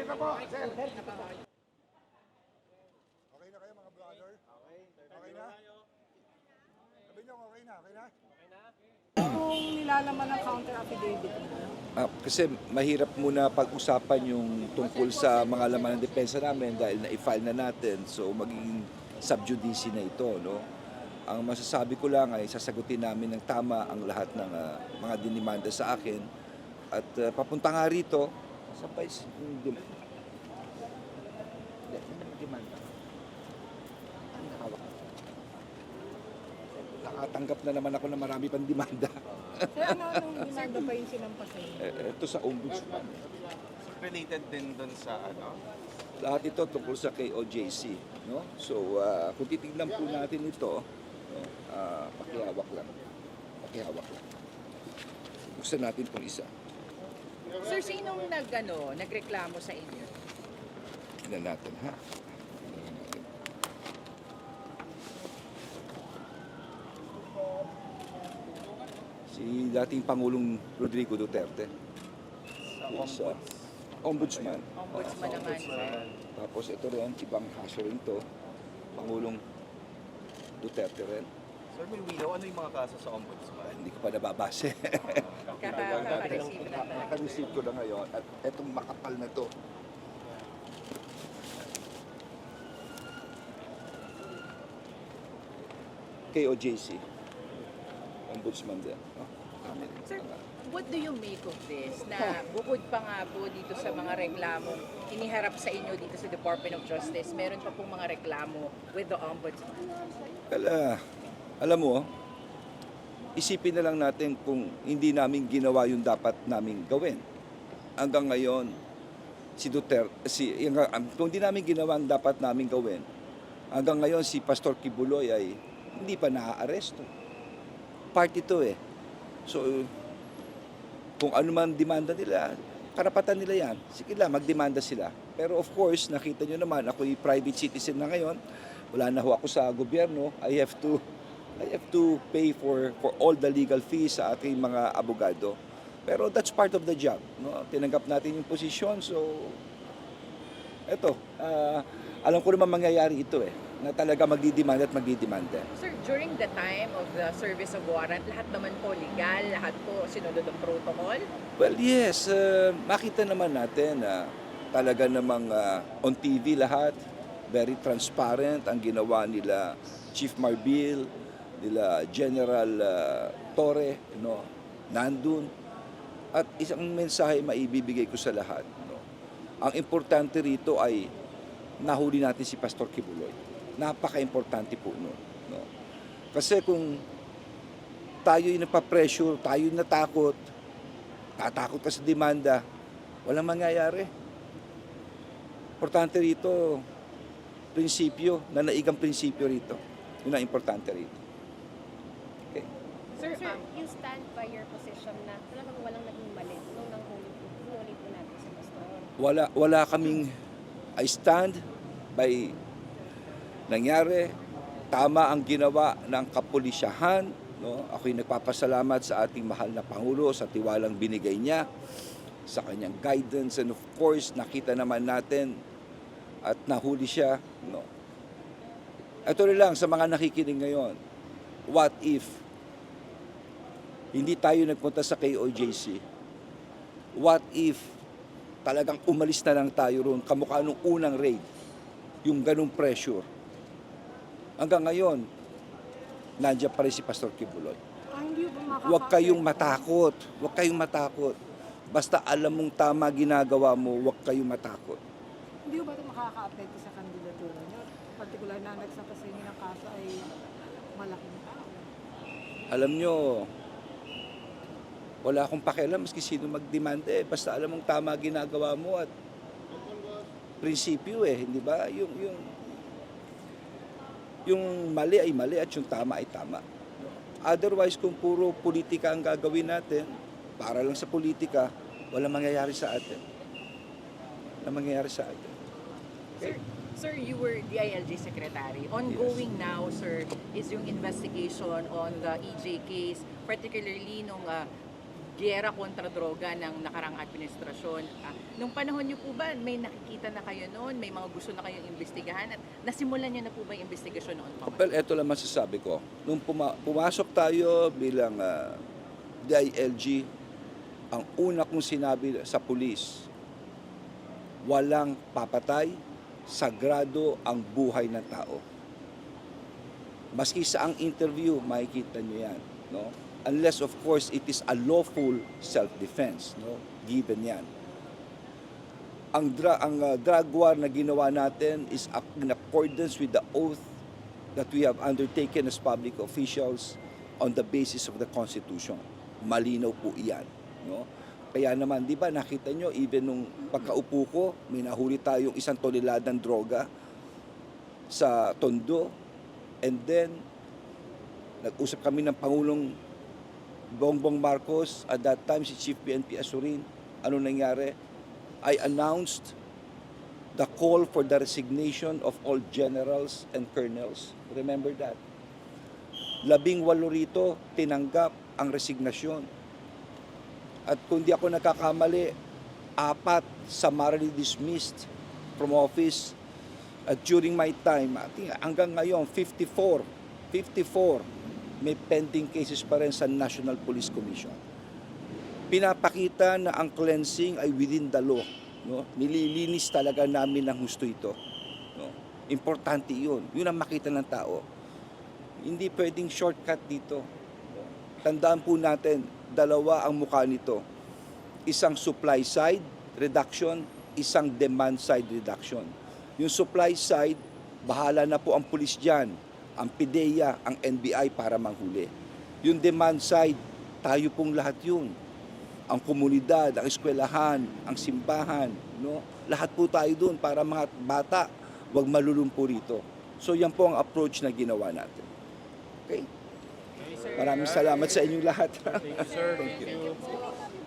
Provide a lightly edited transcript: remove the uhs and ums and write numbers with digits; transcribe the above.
Ito po, sir. Okay na kayo mga brother? Okay na? Sabi niyo, okay na? Kung nilalaman ng counter affidavit mo, Kasi mahirap muna pag-usapan yung tungkol sa mga laman ng depensa namin dahil na-file na natin. So magiging sub judice na ito. No? Ang masasabi ko lang ay sasagutin namin ng tama ang lahat ng mga dinimanda sa akin. At papunta nga rito, sabay yung demanda. Nakatanggap na naman ako ng marami pang demanda. sir, anong demanda pa yung sinampas sa inyo? Ito sa ombudsman. Related din doon sa ano? Lahat ito tungkol sa KOJC. No? So, kung titignan po natin ito, no, pakihawak lang. Buksan natin itong isa. Sir, sinong nagreklamo sa inyo? Tignan natin, ha? Tignan natin. Si dating Pangulong Rodrigo Duterte. Yes, ombudsman. Ombudsman naman, sir. Tapos ito rin, ibang kaso rin to. Pangulong Duterte rin. Sir, may wilaw, ano yung mga kaso sa ombudsman? Hindi ko pa nababase. Kaka-receive na tayo. Naka-receive ko na ngayon. At etong makapal na to. KOJC. Ombudsman din. No? Amin. Sir, what do you make of this? Na bukod pa nga po dito sa mga reklamong iniharap sa inyo dito sa Department of Justice, meron pa pong mga reklamo with the Ombudsman. Alam mo, isipin na lang natin kung hindi namin ginawa yung dapat naming gawin. Hanggang ngayon, si Duterte, kung hindi namin ginawa ang dapat naming gawin, hanggang ngayon si Pastor Kibuloy ay hindi pa naaaresto. Part ito eh. So, kung ano man demanda nila, karapatan nila yan. Sige lang, magdemanda sila. Pero of course, nakita nyo naman, ako'y private citizen na ngayon. Wala na ho ako sa gobyerno. I have to pay for all the legal fees sa ating mga abogado. Pero that's part of the job. No? Tinanggap natin yung posisyon. So, eto, alam ko naman mangyayari ito eh, na talaga magdidemanda at magdidemanda. Sir, during the time of the service of warrant, lahat naman po legal, lahat po sinunod ang protocol? Well, yes. Makita naman natin na talaga namang on TV lahat, very transparent ang ginawa nila Chief Marbil, nila General Torre, no, nandun. At isang mensahe maibibigay ko sa lahat. No. Ang importante rito ay nahuli natin si Pastor Kibuloy. Napaka-importante po nun. No. Kasi kung tayo'y napapressure, tayo'y natakot, tatakot ka sa demanda, walang mangyayari. Importante rito, prinsipyo, nanaigang prinsipyo rito. Yun ang importante rito. Okay. Sir, you stand by your position na talagang walang naging mali nung nanghuli po natin si Pastor? Wala kaming, I stand by nangyari, tama ang ginawa ng kapulisyahan. No? Ako'y nagpapasalamat sa ating mahal na Pangulo sa tiwalang binigay niya, sa kanyang guidance, and of course, nakita naman natin at nahuli siya. No? Ito rin lang sa mga nakikinig ngayon, what if hindi tayo nagpunta sa KOJC? What if talagang umalis na lang tayo roon, kamukha nung unang raid, yung ganung pressure? Hanggang ngayon, nandiyan pa rin si Pastor Kibuloy. Hindi ba Huwag kayong matakot. Huwag kayong matakot. Basta alam mong tama ginagawa mo, huwag kayong matakot. Hindi ba ito makaka-apekto sa kandidatura nyo? Partikular na nagsampa sa inyo ng kaso ay malaking tao. Alam nyo, wala akong pakialam maski sino magdemanda eh. Basta alam mong tama ginagawa mo at prinsipyo eh, hindi ba? Yung mali ay mali at yung tama ay tama. Otherwise, kung puro politika ang gagawin natin, para lang sa politika, walang mangyayari sa atin. Walang mangyayari sa atin. Okay. Sir, you were DILG Secretary. Ongoing now, sir, is yung investigation on the EJ case, particularly nung giyera kontra droga ng nakarang administrasyon. Nung panahon niyo po ba, may nakikita na kayo noon? May mga gusto na kayong imbestigahan? At nasimulan niyo na po ba yung investigasyon noon pa? Well, eto lang masasabi ko. Nung pumasok tayo bilang DILG, ang una kong sinabi sa pulis, walang papatay, sagrado ang buhay ng tao. Maski sa ang interview, makikita nyo yan. No? Unless, of course, it is a lawful self-defense. No? Given yan. Ang drug war na ginawa natin is in accordance with the oath that we have undertaken as public officials on the basis of the Constitution. Malinaw po iyan. No? Kaya naman, di ba, nakita nyo, even nung pagkaupo ko, may nahuli tayong 1 toneladang droga sa Tondo. And then, nag-usap kami ng Pangulong Bongbong Marcos, at that time si Chief PNP Azurin. Ano nangyari? I announced the call for the resignation of all generals and colonels. Remember that? 18 rito, tinanggap ang resignasyon. At kung di ako nagkakamali, 4 summarily dismissed from office. At during my time, hanggang ngayon, 54 may pending cases pa rin sa National Police Commission. Pinapakita na ang cleansing ay within the law. No? Nililinis talaga namin ng husto ito. No? Importante yun. Yun ang makita ng tao. Hindi pwedeng shortcut dito. No? Tandaan po natin, 2 ang mukha nito. Isang supply side reduction, isang demand side reduction. Yung supply side, bahala na po ang pulis dyan, ang PIDEA, ang NBI para manghuli. Yung demand side, tayo pong lahat yun. Ang komunidad, ang eskwelahan, ang simbahan, no? Lahat po tayo dun para mga bata wag malulumpo rito. So yan po ang approach na ginawa natin. Okay? Maraming salamat sa inyong lahat. Thank you, sir. Thank you.